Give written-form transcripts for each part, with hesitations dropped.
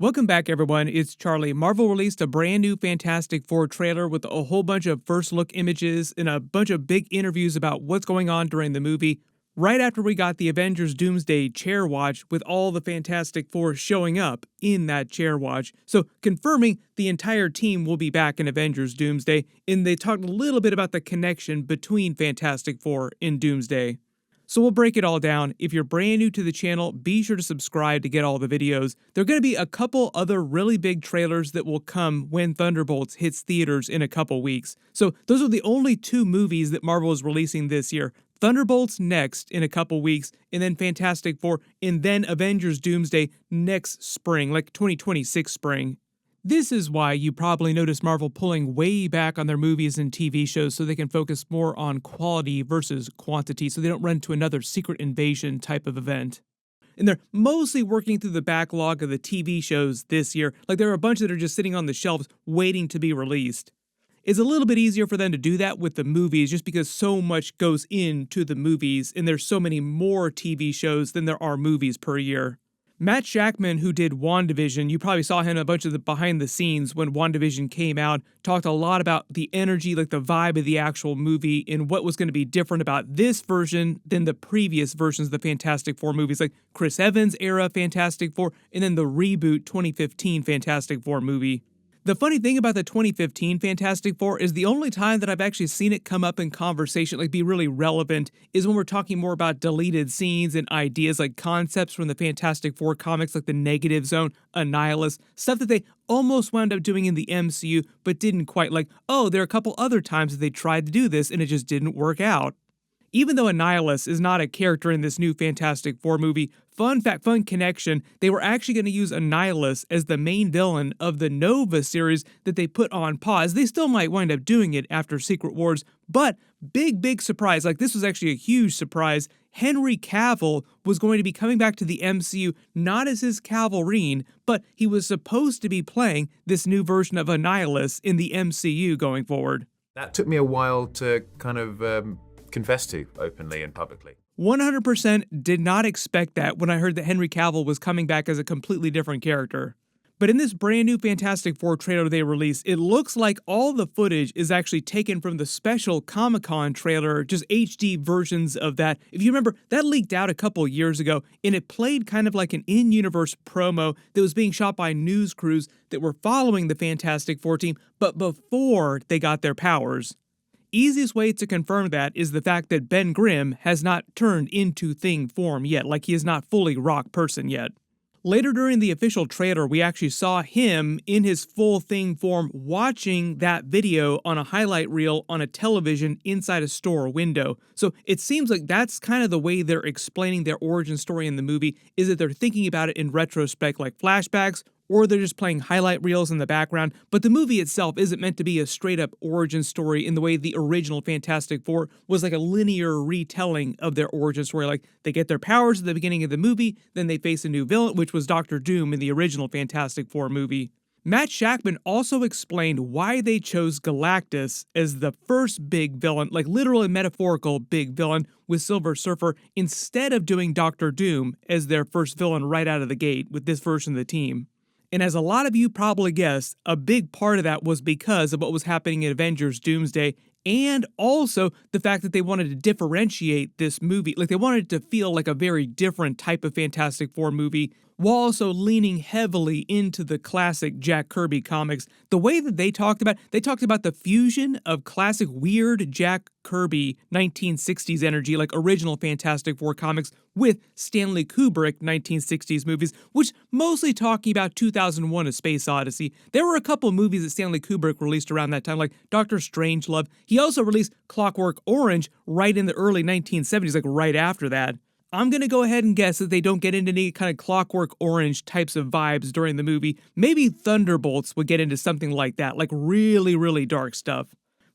Welcome back, everyone. It's Charlie. Marvel released a brand new Fantastic Four trailer with a whole bunch of first look images and a bunch of big interviews about what's going on during the movie. Right after we got the Avengers Doomsday chair watch with all the Fantastic Four showing up in that chair watch. So confirming the entire team will be back in Avengers Doomsday. And they talked a little bit about the connection between Fantastic Four and Doomsday. So we'll break it all down. If you're brand new to the channel, be sure to subscribe to get all the videos. There are going to be a couple other really big trailers that will come when Thunderbolts hits theaters in a couple weeks. So those are the only two movies that Marvel is releasing this year. Thunderbolts next in a couple weeks, and then Fantastic Four, and then Avengers Doomsday next spring, like 2026 spring. This is why you probably notice Marvel pulling way back on their movies and TV shows so they can focus more on quality versus quantity so they don't run into another Secret Invasion type of event. And they're mostly working through the backlog of the TV shows this year, like there are a bunch that are just sitting on the shelves waiting to be released. It's a little bit easier for them to do that with the movies just because so much goes into the movies and there's so many more TV shows than there are movies per year. Matt Shakman, who did WandaVision, you probably saw him in a bunch of the behind the scenes when WandaVision came out, talked a lot about the energy, like the vibe of the actual movie and what was going to be different about this version than the previous versions of the Fantastic Four movies, like Chris Evans era Fantastic Four and then the reboot 2015 Fantastic Four movie. The funny thing about the 2015 Fantastic Four is the only time that I've actually seen it come up in conversation, like be really relevant, is when we're talking more about deleted scenes and ideas like concepts from the Fantastic Four comics like the Negative Zone, Annihilus, stuff that they almost wound up doing in the MCU but didn't quite, like, oh, there are a couple other times that they tried to do this and it just didn't work out. Even though Annihilus is not a character in this new Fantastic Four movie, fun fact, fun connection, they were actually going to use Annihilus as the main villain of the Nova series that they put on pause. They still might wind up doing it after Secret Wars, but big surprise, like this was actually a huge surprise, Henry Cavill was going to be coming back to the MCU not as his Wolverine, but he was supposed to be playing this new version of Annihilus in the MCU going forward. That took me a while to kind of confess to openly and publicly. 100% did not expect that when I heard that Henry Cavill was coming back as a completely different character. But in this brand new Fantastic Four trailer they released, it looks like all the footage is actually taken from the special Comic-Con trailer, just HD versions of that. If you remember, that leaked out a couple years ago, and it played kind of like an in-universe promo that was being shot by news crews that were following the Fantastic Four team, but before they got their powers. Easiest way to confirm that is the fact that Ben Grimm has not turned into Thing form yet, like he is not fully Rock person yet. Later during the official trailer, we actually saw him in his full Thing form watching that video on a highlight reel on a television inside a store window. So it seems like that's kind of the way they're explaining their origin story in the movie, is that they're thinking about it in retrospect like flashbacks, or they're just playing highlight reels in the background, but the movie itself isn't meant to be a straight-up origin story in the way the original Fantastic Four was, like a linear retelling of their origin story. Like, they get their powers at the beginning of the movie, then they face a new villain, which was Dr. Doom in the original Fantastic Four movie. Matt Shakman also explained why they chose Galactus as the first big villain, like literal and metaphorical big villain with Silver Surfer, instead of doing Dr. Doom as their first villain right out of the gate with this version of the team. And as a lot of you probably guessed, a big part of that was because of what was happening in Avengers Doomsday, and also the fact that they wanted to differentiate this movie. Like, they wanted it to feel like a very different type of Fantastic Four movie, while also leaning heavily into the classic Jack Kirby comics. The way that they talked about the fusion of classic weird Jack Kirby 1960s energy, like original Fantastic Four comics, with Stanley Kubrick 1960s movies, which mostly talking about 2001: A Space Odyssey. There were a couple movies that Stanley Kubrick released around that time, like Dr. Strangelove. He also released Clockwork Orange right in the early 1970s, like right after that. I'm going to go ahead and guess that they don't get into any kind of Clockwork Orange types of vibes during the movie. Maybe Thunderbolts would get into something like that, like really dark stuff.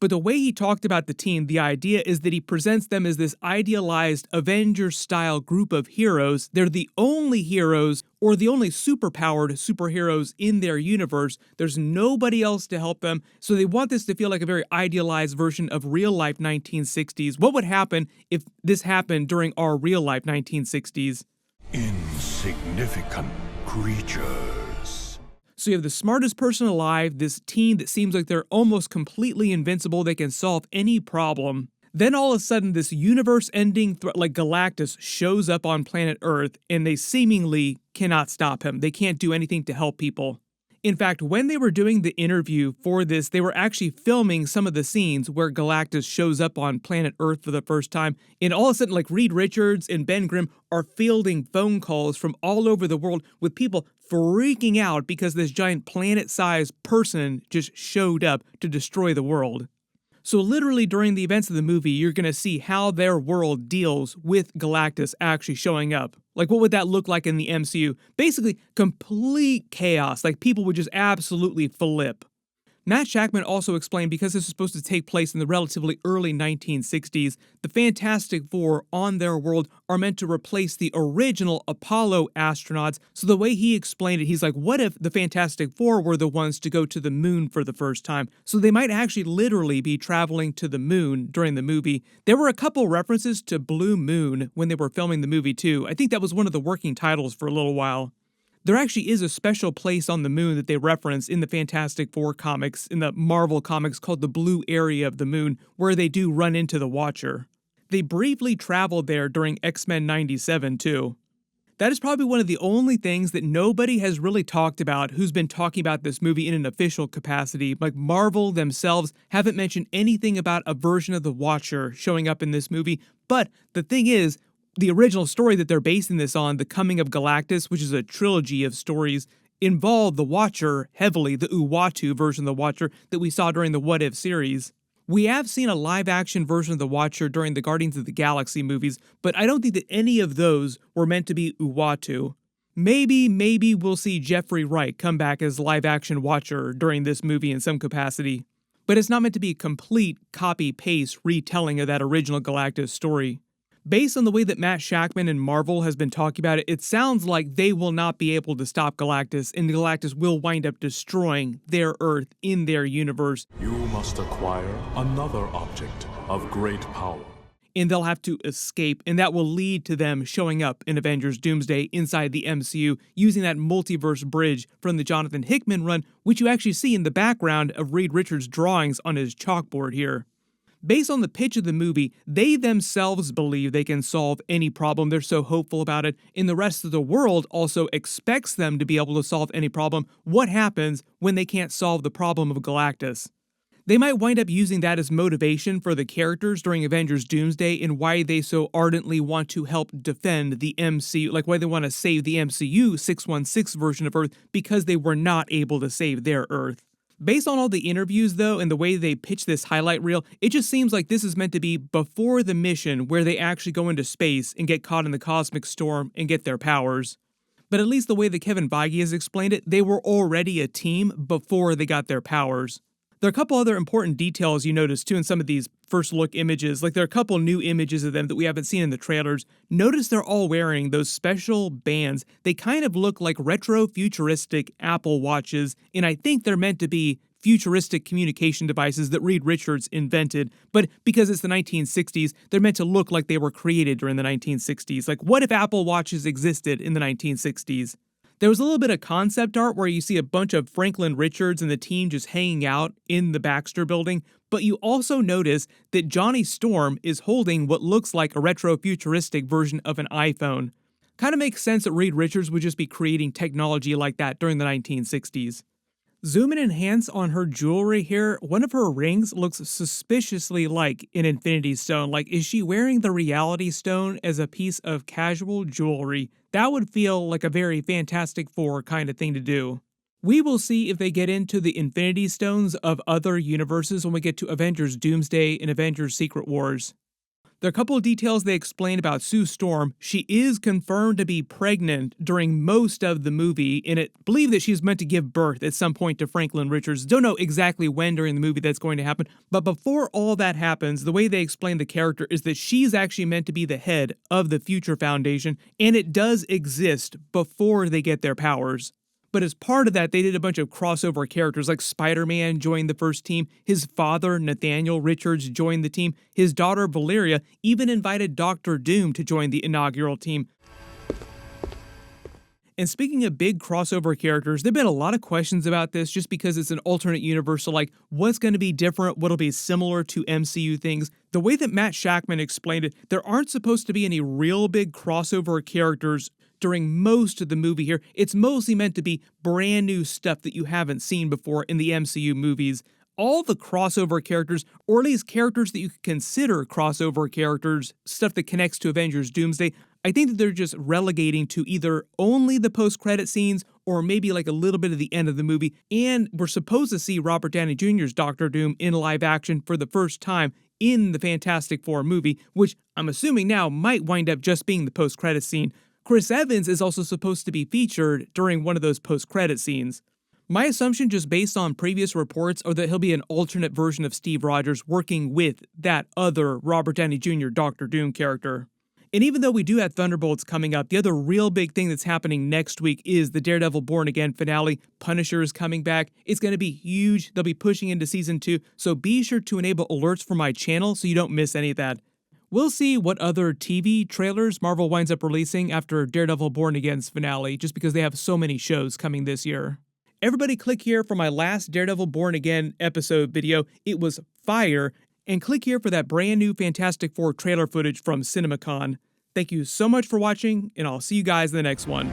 But the way he talked about the team, the idea is that he presents them as this idealized Avengers-style group of heroes. They're the only heroes, or the only superpowered superheroes in their universe. There's nobody else to help them, so they want this to feel like a very idealized version of real-life 1960s. What would happen if this happened during our real-life 1960s? Insignificant creatures. So you have the smartest person alive, this team that seems like they're almost completely invincible, they can solve any problem. Then all of a sudden this universe-ending threat like Galactus shows up on planet Earth and they seemingly cannot stop him. They can't do anything to help people. In fact, when they were doing the interview for this, they were actually filming some of the scenes where Galactus shows up on planet Earth for the first time, and all of a sudden, like Reed Richards and Ben Grimm are fielding phone calls from all over the world with people freaking out because this giant planet-sized person just showed up to destroy the world. So literally during the events of the movie, you're going to see how their world deals with Galactus actually showing up. Like, what would that look like in the MCU? Basically, complete chaos. Like, people would just absolutely flip. Matt Shakman also explained because this is supposed to take place in the relatively early 1960s, the Fantastic Four on their world are meant to replace the original Apollo astronauts. So the way he explained it, he's like, what if the Fantastic Four were the ones to go to the moon for the first time? So they might actually literally be traveling to the moon during the movie. There were a couple references to Blue Moon when they were filming the movie too. I think that was one of the working titles for a little while. There actually is a special place on the moon that they reference in the Fantastic Four comics, in the Marvel comics, called the Blue Area of the Moon, where they do run into the Watcher. They briefly traveled there during X-Men 97 too. That is probably one of the only things that nobody has really talked about who's been talking about this movie in an official capacity. Like, Marvel themselves haven't mentioned anything about a version of the Watcher showing up in this movie, but the thing is, the original story that they're basing this on, The Coming of Galactus, which is a trilogy of stories, involved the Watcher heavily, the Uatu version of the Watcher that we saw during the What If series. We have seen a live-action version of the Watcher during the Guardians of the Galaxy movies, but I don't think that any of those were meant to be Uatu. Maybe we'll see Jeffrey Wright come back as live-action Watcher during this movie in some capacity. But it's not meant to be a complete copy-paste retelling of that original Galactus story. Based on the way that Matt Shakman and Marvel has been talking about it, it sounds like they will not be able to stop Galactus, and Galactus will wind up destroying their Earth in their universe. You must acquire another object of great power. And they'll have to escape, and that will lead to them showing up in Avengers Doomsday inside the MCU, using that multiverse bridge from the Jonathan Hickman run, which you actually see in the background of Reed Richards' drawings on his chalkboard here. Based on the pitch of the movie, they themselves believe they can solve any problem. They're so hopeful about it. And the rest of the world also expects them to be able to solve any problem. What happens when they can't solve the problem of Galactus? They might wind up using that as motivation for the characters during Avengers Doomsday and why they so ardently want to help defend the MCU, like why they want to save the MCU 616 version of Earth because they were not able to save their Earth. Based on all the interviews, though, and the way they pitch this highlight reel, it just seems like this is meant to be before the mission where they actually go into space and get caught in the cosmic storm and get their powers. But at least the way that Kevin Feige has explained it, they were already a team before they got their powers. There are a couple other important details you notice too in some of these first look images, like there are a couple new images of them that we haven't seen in the trailers. Notice they're all wearing those special bands. They kind of look like retro futuristic Apple Watches, and I think they're meant to be futuristic communication devices that Reed Richards invented, but because it's the 1960s, they're meant to look like they were created during the 1960s. Like, what if Apple Watches existed in the 1960s? There was a little bit of concept art where you see a bunch of Franklin Richards and the team just hanging out in the Baxter building, but you also notice that Johnny Storm is holding what looks like a retro-futuristic version of an iPhone. Kind of makes sense that Reed Richards would just be creating technology like that during the 1960s. Zoom and enhance on her jewelry here. One of her rings looks suspiciously like an Infinity Stone. Like, is she wearing the Reality Stone as a piece of casual jewelry? That would feel like a very Fantastic Four kind of thing to do. We will see if they get into the Infinity Stones of other universes when we get to Avengers Doomsday and Avengers Secret Wars. There are a couple of details they explain about Sue Storm. She is confirmed to be pregnant during most of the movie, and it believed that she's meant to give birth at some point to Franklin Richards. Don't know exactly when during the movie that's going to happen, but before all that happens, the way they explain the character is that she's actually meant to be the head of the Future Foundation, and it does exist before they get their powers. But as part of that, they did a bunch of crossover characters, like Spider-Man joined the first team, his father, Nathaniel Richards, joined the team, his daughter, Valeria, even invited Dr. Doom to join the inaugural team. And speaking of big crossover characters, there've been a lot of questions about this just because it's an alternate universe, so like, what's going to be different, what'll be similar to MCU things. The way that Matt Shackman explained it, there aren't supposed to be any real big crossover characters during most of the movie here. It's mostly meant to be brand new stuff that you haven't seen before in the MCU movies. All the crossover characters, or at least characters that you could consider crossover characters, stuff that connects to Avengers Doomsday, I think that they're just relegating to either only the post-credit scenes or maybe like a little bit of the end of the movie. And we're supposed to see Robert Downey Jr.'s Doctor Doom in live action for the first time in the Fantastic Four movie, which I'm assuming now might wind up just being the post-credit scene. Chris Evans is also supposed to be featured during one of those post-credit scenes. My assumption, just based on previous reports, are that he'll be an alternate version of Steve Rogers working with that other Robert Downey Jr. Doctor Doom character. And even though we do have Thunderbolts coming up, the other real big thing that's happening next week is the Daredevil Born Again finale. Punisher is coming back. It's going to be huge. They'll be pushing into season 2, so be sure to enable alerts for my channel so you don't miss any of that. We'll see what other TV trailers Marvel winds up releasing after Daredevil Born Again's finale, just because they have so many shows coming this year. Everybody click here for my last Daredevil Born Again episode video. It was fire. And click here for that brand new Fantastic Four trailer footage from CinemaCon. Thank you so much for watching, and I'll see you guys in the next one.